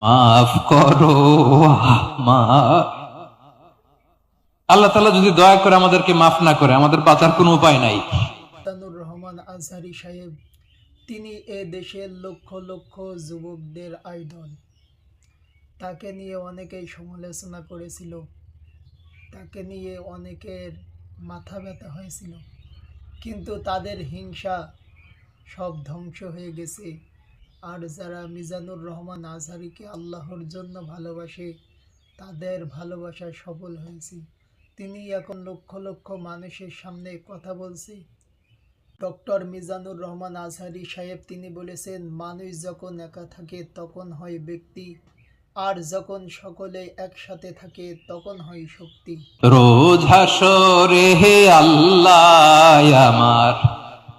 মাফ করো আমার। আল্লাহ তাআলা যদি দয়া করে আমাদেরকে মাফ না করে, আমাদের বাঁচার কোনো উপায় নাই। তানুর রহমান আজহারী সাহেব, তিনি এ দেশের লক্ষ লক্ষ যুবকদের আইডল। তাকে নিয়ে অনেকেই সমালোচনা করেছিল, তাকে নিয়ে অনেকের মাথা ব্যথা হয়েছিল, কিন্তু তাদের হিংসা সব ধ্বংস হয়ে গেছে। আর যারা মিজানুর রহমান আজহারীকে আল্লাহর জন্য ভালোবাসে, তাদের ভালোবাসা সফল হয়েছে। তিনি এখন লক্ষ লক্ষ মানুষের সামনে কথা বলছে। ডক্টর মিজানুর রহমান আজহারী সাহেব তিনি বলেছেন, মানুষ যখন একা থাকে তখন হয় ব্যক্তি, আর যখন সকলে একসাথে থাকে তখন হয় শক্তি। রোজ হাসরে হে আল্লাহ আমার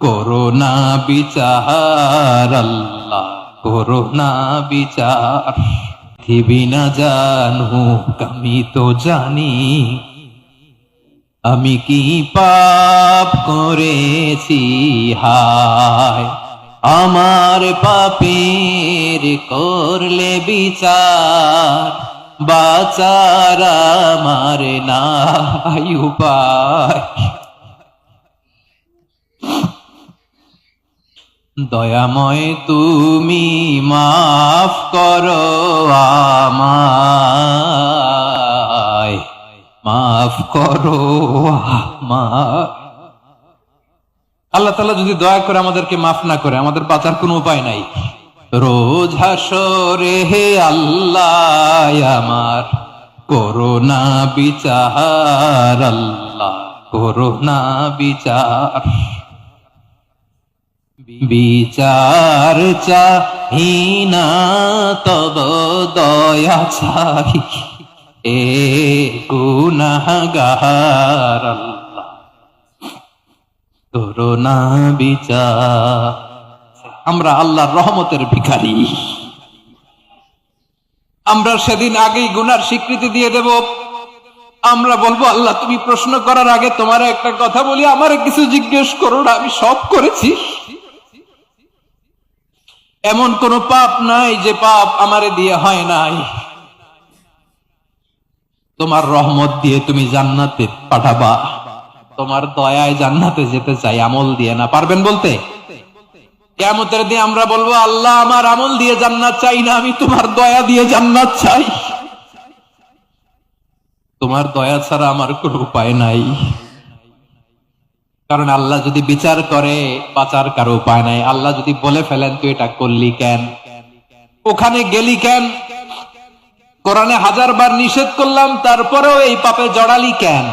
করোনা বিচার, আল্লাহ করোনা বিচার। পৃথিবী না জানুক আমি তো জানি, আমি কি পাপ করেছি হায়। আমার পাপের করলে বিচার, বাঁচার আমার নাই উপায়। দয়াময় তুমি মাফ করো আমায়, মাফ করো আমার। আল্লাহ তাআলা যদি দয়া করে আমাদেরকে মাফ না করে, আমাদের বাঁচার কোনো উপায় নাই। রোজ হাসরে হে আল্লাহ আমার করোনা বিচার, আল্লাহ করোনা বিচার। বিচার চাহি না তব দয়া চাই, এ গুনাহগার আল্লাহ করোনা বিচার। আমরা আল্লাহর রহমতের ভিখারি। আমরা সেদিন আগেই গুনার স্বীকৃতি দিয়ে দেব। আমরা বলবো, আল্লাহ তুমি প্রশ্ন করার আগে তোমার একটা কথা বলি, আমারে কিছু জিজ্ঞেস করো না, আমি সব করেছি। এমন কোন পাপ নাই যে পাপ আমারে দিয়ে হয় নাই। তোমার রহমত দিয়ে তুমি জান্নাতে পাঠাবা, তোমার দয়ায় জান্নাতে যেতে চাই, আমল দিয়ে না। পারবেন বলতে? কিয়ামতের দিন আমরা বলবো, আল্লাহ আমার আমল দিয়ে জান্নাত চাই না, আমি তোমার দয়া দিয়ে জান্নাত চাই। তোমার দয়া ছাড়া আমার কোনো উপায় নাই। কারণ আল্লাহ যদি বিচার করে, বাঁচার কারো উপায় নাই। আল্লাহ যদি বলে ফেলেন তুই এটা করলি কেন, ওখানে গেলি কেন, কোরআনে 1000 বার নিষেধ করলাম তারপরেও এই পাপে জড়ালি কেন?